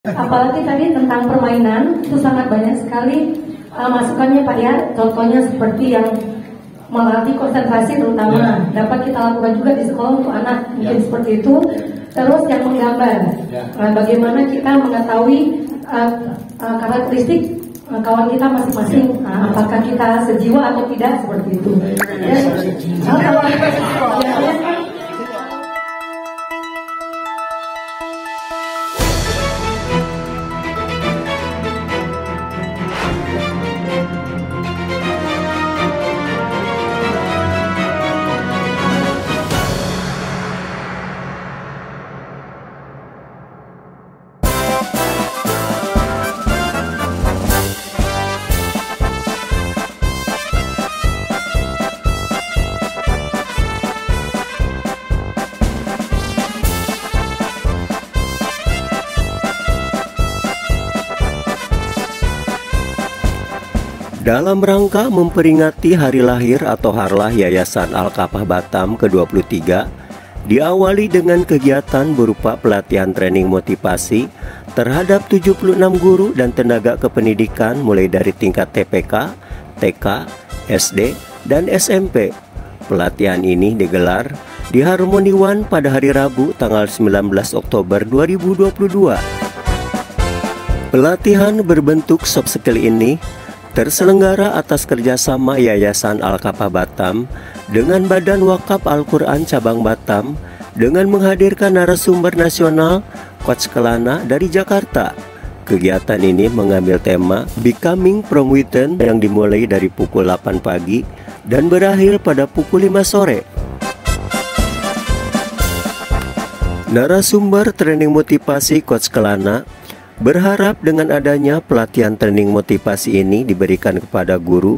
Apalagi tadi tentang permainan itu sangat banyak sekali masukannya Pak ya. Contohnya seperti yang melatih konsentrasi terutama dapat kita lakukan juga di sekolah untuk anak mungkin seperti itu. Terus yang menggambar, bagaimana kita mengetahui karakteristik kawan kita masing-masing, apakah kita sejiwa atau tidak seperti itu. Dalam rangka memperingati hari lahir atau harlah Yayasan Al-Kafah Batam ke-23, diawali dengan kegiatan berupa pelatihan training motivasi terhadap 76 guru dan tenaga kependidikan mulai dari tingkat TPK, TK, SD, dan SMP. Pelatihan ini digelar di Harmony One pada hari Rabu tanggal 19 Oktober 2022. Pelatihan berbentuk soft skill ini terselenggara atas kerjasama Yayasan Al-Kafah Batam dengan Badan Wakaf Al-Quran Cabang Batam dengan menghadirkan narasumber nasional Coach Kelana dari Jakarta. Kegiatan ini mengambil tema Becoming Promutant yang dimulai dari pukul 8 pagi dan berakhir pada pukul 5 sore. Narasumber training motivasi Coach Kelana berharap dengan adanya pelatihan training motivasi ini diberikan kepada guru,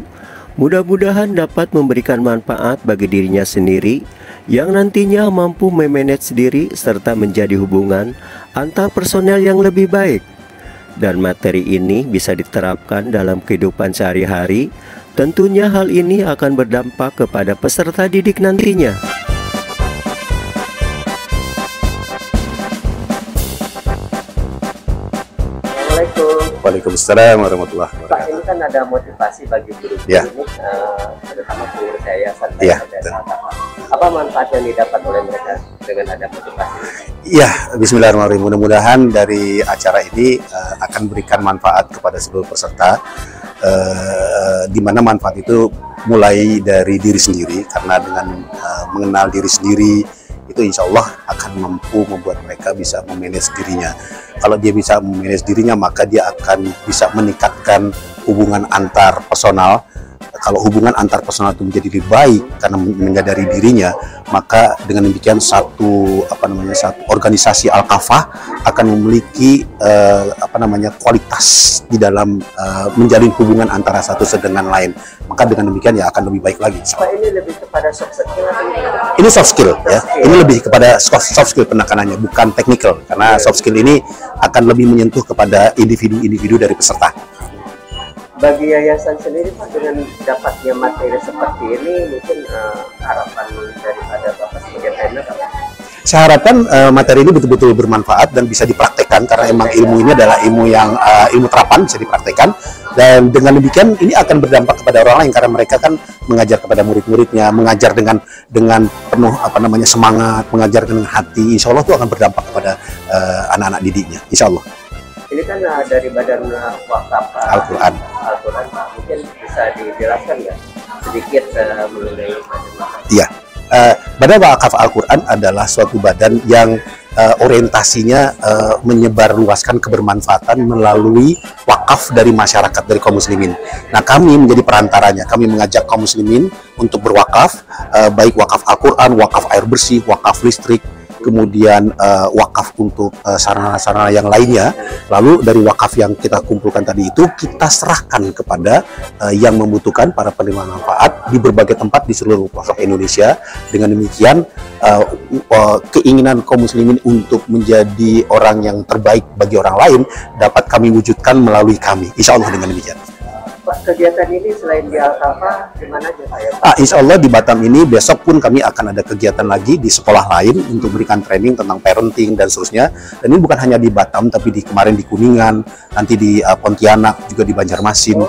mudah-mudahan dapat memberikan manfaat bagi dirinya sendiri yang nantinya mampu memanage diri serta menjadi hubungan antar personel yang lebih baik. Dan materi ini bisa diterapkan dalam kehidupan sehari-hari. Tentunya hal ini akan berdampak kepada peserta didik nantinya. Waalaikumsalam warahmatullahi wabarakatuh. Pak, ini kan ada motivasi bagi guru ya. Ini, terutama guru yayasan. Ya, apa manfaat yang didapat oleh mereka dengan ada motivasi? Ya, bismillahirrahmanirrahim. Mudah-mudahan dari acara ini akan berikan manfaat kepada seluruh peserta, di mana manfaat itu mulai dari diri sendiri, karena dengan mengenal diri sendiri itu insya Allah akan mampu membuat mereka bisa memanage dirinya. Kalau dia bisa memanage dirinya, maka dia akan bisa meningkatkan hubungan antar personal. Kalau hubungan antar personal itu menjadi lebih baik karena menyadari dirinya, maka dengan demikian satu organisasi Al-Kafah akan memiliki kualitas di dalam menjalin hubungan antara satu dengan lain. Maka dengan demikian ya akan lebih baik lagi. Pak, ini lebih kepada soft skill? Ini soft skill ya. Ini lebih kepada soft skill penekanannya, bukan technical, karena soft skill ini akan lebih menyentuh kepada individu-individu dari peserta. Bagi yayasan sendiri Pak, dengan dapatnya materi seperti ini, mungkin harapan daripada Bapak sebagai trainer apa? Saya harapkan materi ini betul-betul bermanfaat dan bisa dipraktekkan, karena emang ilmu ini adalah ilmu yang ilmu terapan, bisa dipraktekkan. Dan dengan demikian ini akan berdampak kepada orang lain, karena mereka kan mengajar kepada murid-muridnya, mengajar dengan penuh semangat, mengajar dengan hati. Insya Allah itu akan berdampak kepada anak-anak didiknya, insya Allah. Ini kan dari Badan Wakaf Al-Quran, Pak, mungkin bisa dijelaskan nggak sedikit mengenai Badan Wakaf? Iya, Badan Wakaf Al-Quran adalah suatu badan yang orientasinya menyebarluaskan kebermanfaatan melalui wakaf dari masyarakat, dari kaum muslimin. Nah, kami menjadi perantaranya. Kami mengajak kaum muslimin untuk berwakaf, baik wakaf Al-Quran, wakaf air bersih, wakaf listrik, kemudian wakaf untuk sarana-sarana yang lainnya. Lalu dari wakaf yang kita kumpulkan tadi itu kita serahkan kepada yang membutuhkan, para penerima manfaat di berbagai tempat di seluruh pelosok Indonesia. Dengan demikian keinginan kaum muslimin untuk menjadi orang yang terbaik bagi orang lain dapat kami wujudkan melalui kami, insya Allah dengan demikian. Pak, kegiatan ini selain di Al-Kafah, di mana aja Pak ya? Insya Allah di Batam ini besok pun kami akan ada kegiatan lagi di sekolah lain untuk berikan training tentang parenting dan seterusnya. Dan ini bukan hanya di Batam, tapi kemarin di Kuningan, nanti di Pontianak, juga di Banjarmasin,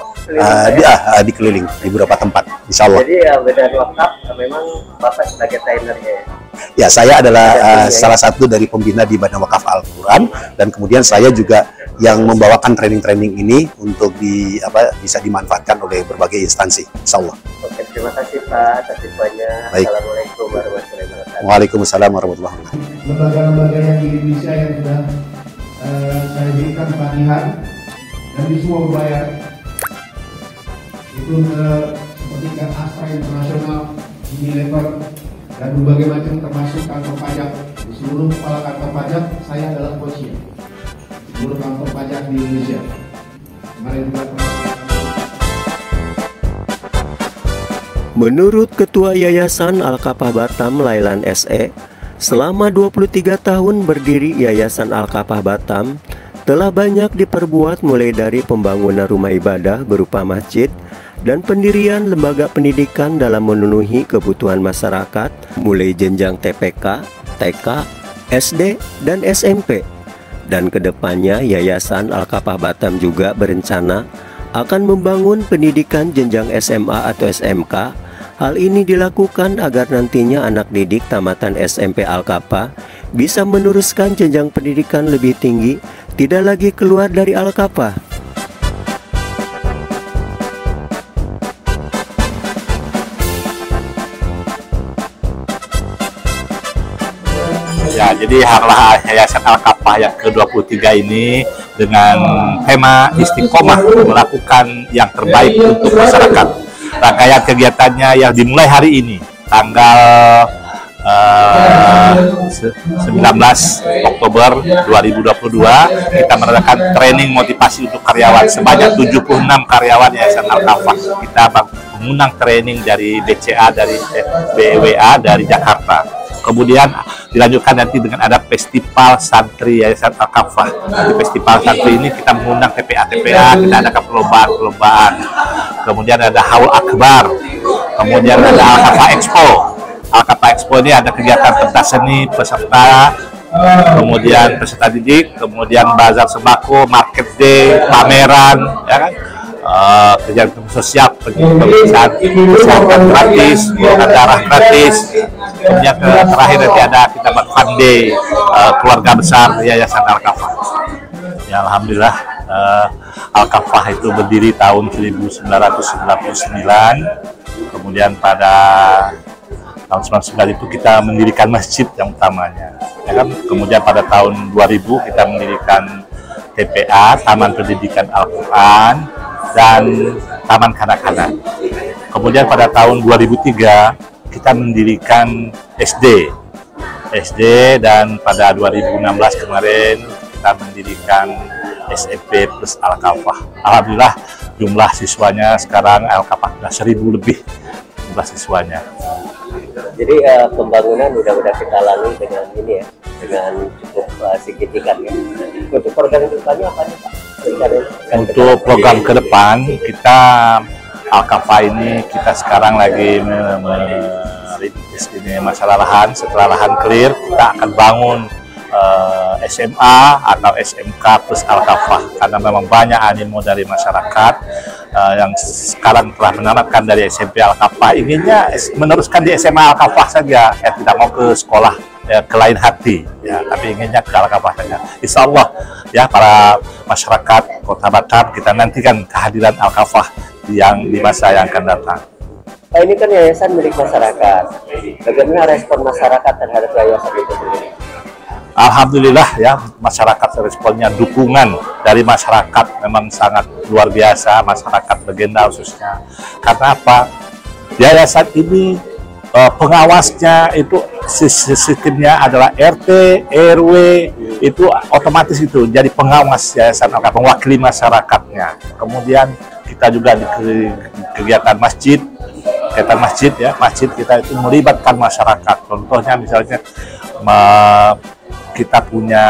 di keliling di beberapa tempat, insya Allah. Jadi ya benar lengkap, memang Bapak sebagai trainernya. Ya, saya adalah salah satu dari pembina di Badan Wakaf Al-Quran, dan kemudian saya juga yang membawakan training-training ini untuk bisa dimanfaatkan oleh berbagai instansi, insya Allah. Oke, terima kasih Pak atas infonya. Assalamualaikum warahmatullahi wabarakatuh. Waalaikumsalam warahmatullahi wabarakatuh. Lembaga-lembaga yang di Indonesia yang sudah saya berikan pelatihan dan di semua berbayar itu seperti Astra Internasional, Unilever, dan berbagai macam termasuk kantor pajak. Di seluruh kepala kantor pajak saya adalah coachnya. Seluruh kantor pajak di Indonesia. Kemarin juga Menurut Ketua Yayasan Al-Kafah Batam Lailan SE, selama 23 tahun berdiri Yayasan Al-Kafah Batam telah banyak diperbuat mulai dari pembangunan rumah ibadah berupa masjid dan pendirian lembaga pendidikan dalam memenuhi kebutuhan masyarakat mulai jenjang TPK, TK, SD, dan SMP. Dan kedepannya Yayasan Al-Kafah Batam juga berencana akan membangun pendidikan jenjang SMA atau SMK. Hal ini dilakukan agar nantinya anak didik tamatan SMP Al-Kafah bisa meneruskan jenjang pendidikan lebih tinggi, tidak lagi keluar dari Al-Kafah. Ya, jadi harlah Yayasan Al-Kafah yang ke-23 ini dengan tema Istiqomah melakukan yang terbaik untuk masyarakat. Rangkaian kegiatannya yang dimulai hari ini, tanggal 19 Oktober 2022, kita mengadakan training motivasi untuk karyawan sebanyak 76 karyawan Yayasan Al-Kafah. Kita mengundang training dari BCA, dari BWA, dari Jakarta. Kemudian dilanjutkan nanti dengan ada festival santri Yayasan Al-Kafah. Di festival santri ini kita mengundang TPA, kita ada perlombaan. Kemudian ada Haul Akbar. Kemudian ada Al-Kafah Expo. Al-Kafah Expo ini ada kegiatan pentas seni, peserta, kemudian peserta didik, kemudian bazar sembako, market day, pameran, ya kan? Kegiatan sosial, pemeriksaan kesehatan gratis, darah gratis. Kemudian terakhir nanti ada kita buat fun day, keluarga besar Yayasan Al-Kafah. Ya, alhamdulillah Al-Kafah itu berdiri tahun 1999. Kemudian pada tahun 1999 itu kita mendirikan masjid yang utamanya, ya kan? Kemudian pada tahun 2000 kita mendirikan TPA, Taman Pendidikan Al-Quran, dan Taman Kanak-Kanak. Kemudian pada tahun 2003 kita mendirikan SD, dan pada 2016 kemarin kita mendirikan SMP plus Al-Kafah. Alhamdulillah jumlah siswanya sekarang Al-Kafah sudah 1000 lebih jumlah siswanya. Jadi pembangunan udah kita lalui dengan ini ya, dengan cukup signifikan ya. Untuk program kedepannya apa nih Pak? Untuk program ke depan kita Al-Kafah ini kita sekarang lagi merintis ini masalah lahan. Setelah lahan clear kita akan bangun SMA atau SMK plus Al-Kafah, karena memang banyak animo dari masyarakat yang sekarang telah menamatkan dari SMP Al-Kafah inginnya meneruskan di SMA Al-Kafah saja, tidak mau ke sekolah ke lain hati, ya, tapi inginnya ke Al-Kafah saja. Insya Allah ya, para masyarakat Kota Batam kita nantikan kehadiran Al-Kafah yang di masa yang akan datang. Pak, ini kan yayasan milik masyarakat. Bagaimana respon masyarakat terhadap yayasan itu sendiri? Alhamdulillah ya, masyarakat responnya, dukungan dari masyarakat memang sangat luar biasa, masyarakat legenda khususnya. Karena apa? Yayasan ini pengawasnya itu sistemnya adalah RT, RW, itu otomatis itu jadi pengawas yayasan, mewakili masyarakatnya. Kemudian kita juga di kegiatan masjid, masjid kita itu melibatkan masyarakat. Contohnya misalnya kita punya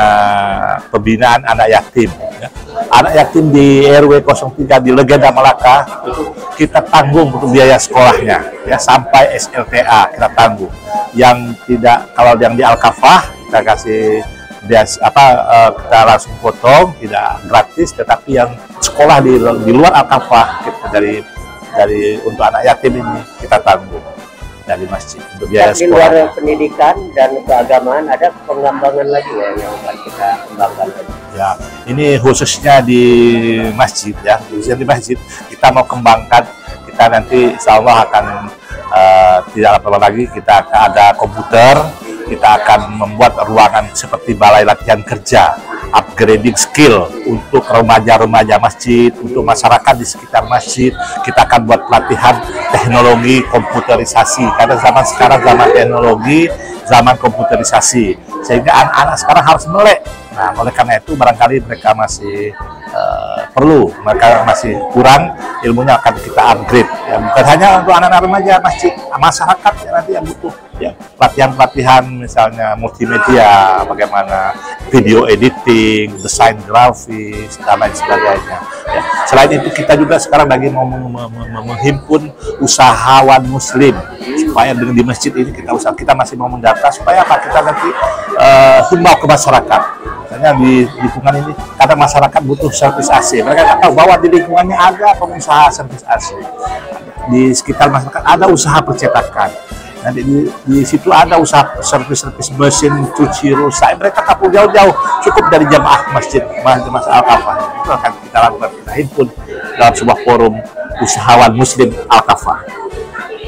pembinaan anak yatim. Ya. Anak yatim di RW 03 di Legenda Melaka itu kita tanggung untuk biaya sekolahnya, ya sampai SLTA kita tanggung. Yang tidak, kalau yang di Al-Kafah kita kasih kita langsung potong, tidak gratis, tetapi yang sekolah di luar Al-Kafah kita dari untuk anak yatim ini kita tanggung dari masjid untuk biaya sekolah. Di luar pendidikan dan keagamaan ada pengembangan lagi ya yang akan kita kembangkan lagi. Ya, ini khususnya di masjid ya, khususnya di masjid kita mau kembangkan. Kita nanti insya Allah akan tidak lama lagi kita akan ada komputer. Kita akan membuat ruangan seperti balai latihan kerja, upgrading skill untuk remaja-remaja masjid, untuk masyarakat di sekitar masjid. Kita akan buat pelatihan teknologi komputerisasi, karena zaman sekarang zaman teknologi, zaman komputerisasi, sehingga anak-anak sekarang harus melek. Nah, oleh karena itu barangkali mereka masih mereka masih kurang ilmunya, akan kita upgrade. Ya, bukan hanya untuk anak-anak remaja masjid, masyarakat ya, nanti yang butuh ya pelatihan-pelatihan misalnya multimedia, bagaimana video editing, desain grafis dan lain sebagainya. Ya. Selain itu kita juga sekarang lagi mau menghimpun usahawan muslim supaya dengan di masjid ini kita masih mau mendata supaya apa, kita nanti himbau ke masyarakat. Misalnya di lingkungan ini kadang masyarakat butuh servis AC, mereka nggak tahu bahwa di lingkungannya ada pengusaha servis AC, di sekitar masyarakat ada usaha percetakan. Nanti di situ ada usaha servis mesin cuci rusak. Mereka tak perlu jauh-jauh, cukup dari jamaah masjid Al-Kafah. Itu akan kita lakukan, kita himpun dalam sebuah forum usahawan muslim Al-Kafah.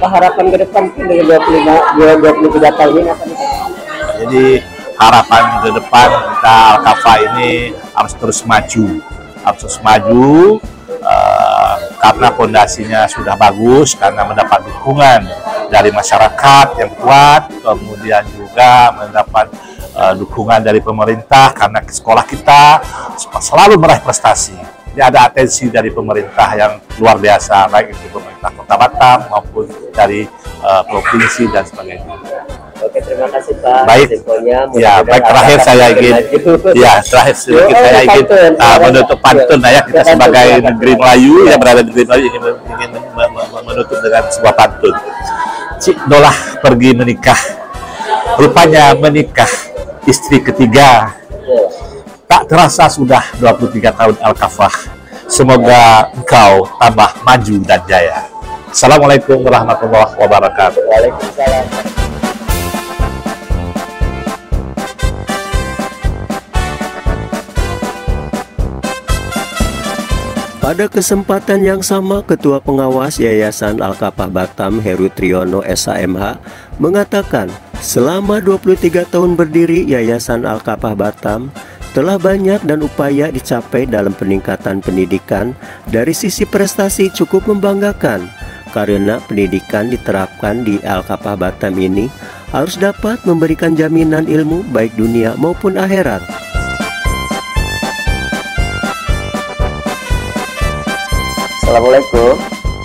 Harapan ke depan dengan 23 tahun ini apa nih? Jadi harapan ke depan kita Al-Kafah ini harus terus maju, karena fondasinya sudah bagus, karena mendapat dukungan dari masyarakat yang kuat, kemudian juga mendapat dukungan dari pemerintah, karena sekolah kita selalu meraih prestasi. Jadi ada atensi dari pemerintah yang luar biasa, baik itu pemerintah Kota Batam maupun dari provinsi dan sebagainya. Oke, terima kasih Pak. Baik, ya, baik, terakhir saya ingin, saya ingin menutup pantun ya, kita sebagai negeri Melayu yang berada di negeri Melayu ingin menutup dengan sebuah pantun. Cik Dolah pergi menikah, rupanya menikah istri ketiga. Tak terasa sudah 23 tahun Al-Kafah. Semoga engkau tambah maju dan jaya. Assalamualaikum warahmatullahi wabarakatuh. Waalaikumsalam. Pada kesempatan yang sama, Ketua Pengawas Yayasan Al-Kafah Batam Heru Triyono SHMH mengatakan, selama 23 tahun berdiri, Yayasan Al-Kafah Batam telah banyak dan upaya dicapai dalam peningkatan pendidikan. Dari sisi prestasi cukup membanggakan, karena pendidikan diterapkan di Al-Kafah Batam ini harus dapat memberikan jaminan ilmu baik dunia maupun akhirat. Assalamualaikum.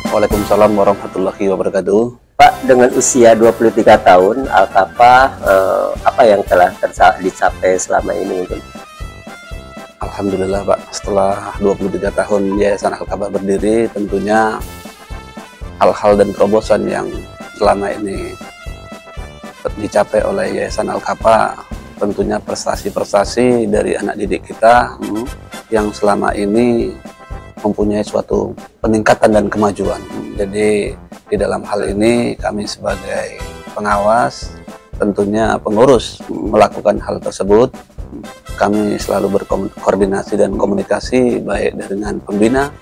Waalaikumsalam warahmatullahi wabarakatuh. Pak, dengan usia 23 tahun Al-Kafah, apa yang telah dicapai selama ini mungkin? Alhamdulillah Pak, setelah 23 tahun Yayasan Al-Kafah berdiri, tentunya hal-hal dan terobosan yang selama ini dicapai oleh Yayasan Al-Kafah, tentunya prestasi-prestasi dari anak didik kita yang selama ini mempunyai suatu peningkatan dan kemajuan. Jadi di dalam hal ini kami sebagai pengawas, tentunya pengurus melakukan hal tersebut. Kami selalu berkoordinasi dan komunikasi baik dengan pembina,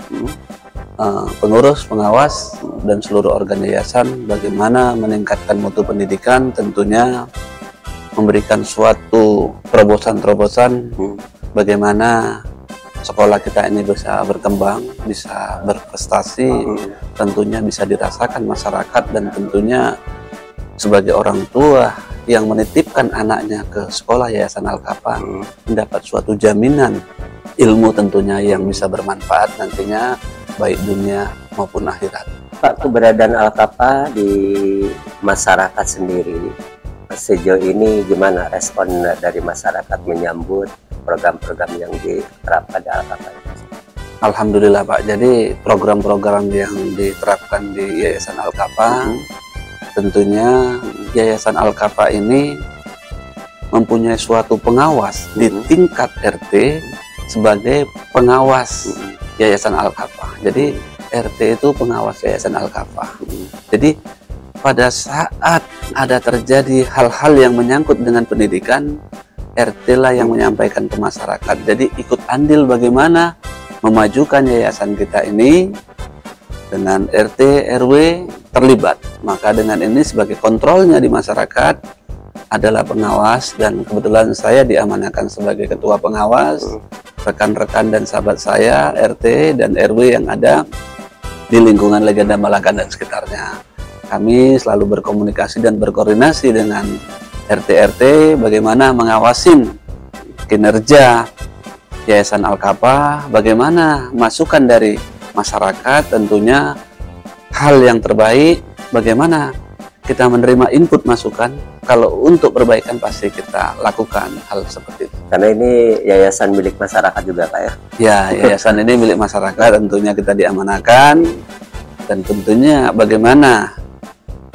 pengurus, pengawas, dan seluruh organ yayasan bagaimana meningkatkan mutu pendidikan, tentunya memberikan suatu terobosan-terobosan bagaimana sekolah kita ini bisa berkembang, bisa berprestasi, tentunya bisa dirasakan masyarakat, dan tentunya sebagai orang tua yang menitipkan anaknya ke sekolah Yayasan Al-Kafah mendapat suatu jaminan ilmu tentunya yang bisa bermanfaat nantinya baik dunia maupun akhirat. Pak, keberadaan Al-Kafah di masyarakat sendiri sejauh ini gimana respon dari masyarakat menyambut program-program yang diterapkan di Al-Kafa? Alhamdulillah Pak, jadi program-program yang diterapkan di Yayasan Al-Kafa, tentunya Yayasan Al-Kafa ini mempunyai suatu pengawas di tingkat RT sebagai pengawas Yayasan Al-Kafa. Jadi RT itu pengawas Yayasan Al-Kafa. Jadi pada saat ada terjadi hal-hal yang menyangkut dengan pendidikan, RT lah yang menyampaikan ke masyarakat. Jadi ikut andil bagaimana memajukan yayasan kita ini dengan RT, RW terlibat. Maka dengan ini sebagai kontrolnya di masyarakat adalah pengawas, dan kebetulan saya diamanahkan sebagai ketua pengawas. Rekan-rekan dan sahabat saya RT dan RW yang ada di lingkungan Legenda Malaka dan sekitarnya, kami selalu berkomunikasi dan berkoordinasi dengan RT-RT bagaimana mengawasin kinerja Yayasan Al-Kafa, bagaimana masukan dari masyarakat, tentunya hal yang terbaik, bagaimana kita menerima input masukan, kalau untuk perbaikan pasti kita lakukan hal seperti itu. Karena ini yayasan milik masyarakat juga Pak ya? Ya, yayasan ini milik masyarakat, tentunya kita diamanahkan, dan tentunya bagaimana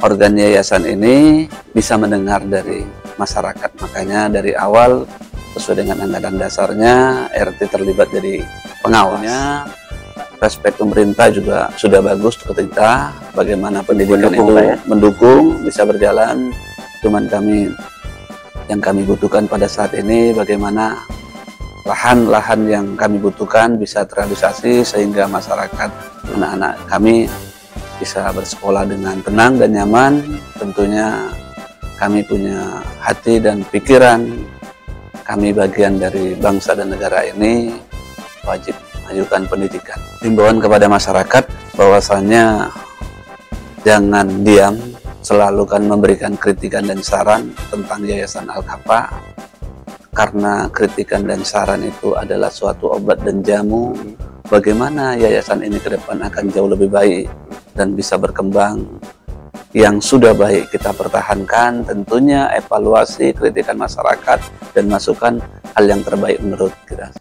organ yayasan ini bisa mendengar dari masyarakat. Makanya dari awal sesuai dengan anggaran dasarnya RT terlibat jadi pengawasnya. Respek pemerintah juga sudah bagus ke kita, bagaimana pendidikan itu mendukung bisa berjalan. Cuman yang kami butuhkan pada saat ini bagaimana lahan-lahan yang kami butuhkan bisa terrealisasi sehingga masyarakat, anak-anak kami bisa bersekolah dengan tenang dan nyaman. Tentunya kami punya hati dan pikiran, kami bagian dari bangsa dan negara ini, wajib mengajukan pendidikan. Himbauan kepada masyarakat bahwasanya jangan diam, selalu kan memberikan kritikan dan saran tentang Yayasan Al-Kafa, karena kritikan dan saran itu adalah suatu obat dan jamu bagaimana yayasan ini ke depan akan jauh lebih baik dan bisa berkembang. Yang sudah baik kita pertahankan, tentunya evaluasi kritikan masyarakat dan masukan hal yang terbaik menurut kita.